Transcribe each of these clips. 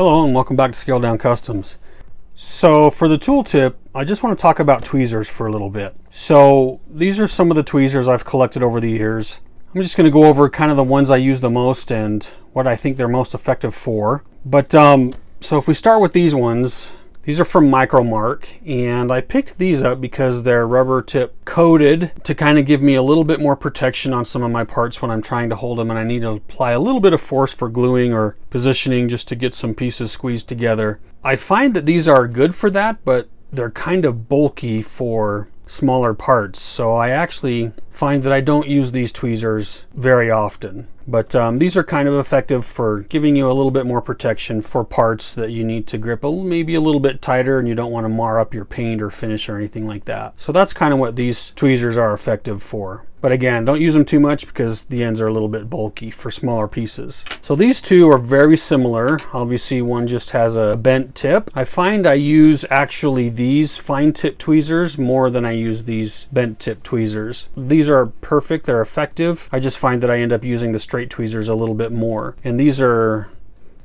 Hello and welcome back to Scale Down Customs. So for the tool tip, I just want to talk about tweezers for a little bit. So these are some of the tweezers I've collected over the years. I'm just going to go over kind of the ones I use the most and what I think they're most effective for. But so if we start with these ones, these are from Micromark, and I picked these up because they're rubber tip coated to kind of give me a little bit more protection on some of my parts when I'm trying to hold them and I need to apply a little bit of force for gluing or positioning just to get some pieces squeezed together. I find that these are good for that, but they're kind of bulky for smaller parts, so I actually find that I don't use these tweezers very often. But these are kind of effective for giving you a little bit more protection for parts that you need to grip maybe a little bit tighter and you don't want to mar up your paint or finish or anything like that. So that's kind of what these tweezers are effective for. But again, don't use them too much because the ends are a little bit bulky for smaller pieces. So these two are very similar. Obviously one just has a bent tip. I find I use actually these fine tip tweezers more than I use these bent tip tweezers. These are perfect, they're effective. I just find that I end up using the straight tweezers a little bit more. And these are,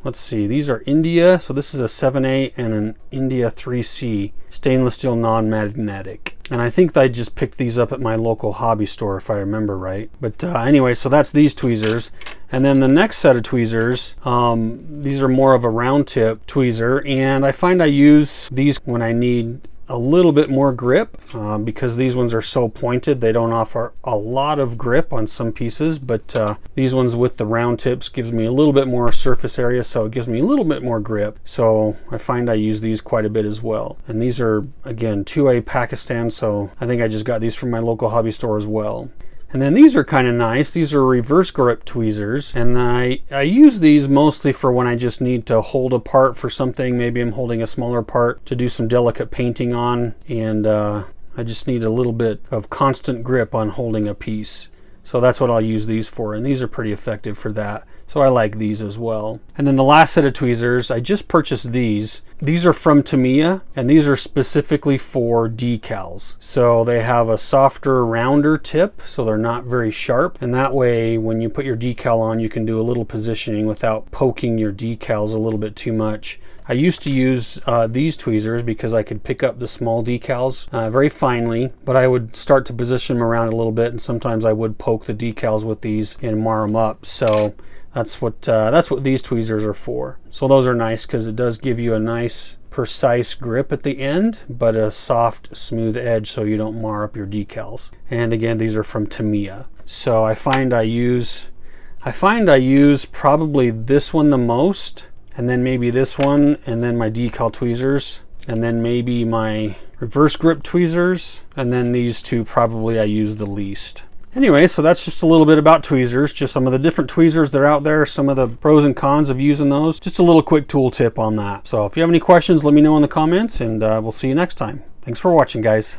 let's see, these are India. So this is a 7A and an India 3C stainless steel non-magnetic. And I think I just picked these up at my local hobby store if I remember right. But anyway, so that's these tweezers. And then the next set of tweezers, these are more of a round tip tweezer. And I find I use these when I need a little bit more grip because these ones are so pointed. They don't offer a lot of grip on some pieces, but these ones with the round tips gives me a little bit more surface area, so it gives me a little bit more grip. So I find I use these quite a bit as well. And these are, again, 2A Pakistan, so I think I just got these from my local hobby store as well. And then these are kind of nice. These are reverse grip tweezers, and I use these mostly for when I just need to hold a part for something. Maybe I'm holding a smaller part to do some delicate painting on, and I just need a little bit of constant grip on holding a piece. So that's what I'll use these for, and these are pretty effective for that. So I like these as well. And then the last set of tweezers, I just purchased these. These are from Tamiya, and these are specifically for decals. So they have a softer, rounder tip, so they're not very sharp. And that way, when you put your decal on, you can do a little positioning without poking your decals a little bit too much. I used to use these tweezers because I could pick up the small decals very finely, but I would start to position them around a little bit, and sometimes I would poke the decals with these and mar them up. So that's what these tweezers are for. So those are nice because it does give you a nice precise grip at the end, but a soft, smooth edge so you don't mar up your decals. And again, these are from Tamiya. So I find I use probably this one the most, and then maybe this one, and then my decal tweezers, and then maybe my reverse grip tweezers, and then these two probably I use the least. Anyway, so that's just a little bit about tweezers, just some of the different tweezers that are out there, some of the pros and cons of using those. Just a little quick tool tip on that. So if you have any questions, let me know in the comments, and we'll see you next time. Thanks for watching, guys.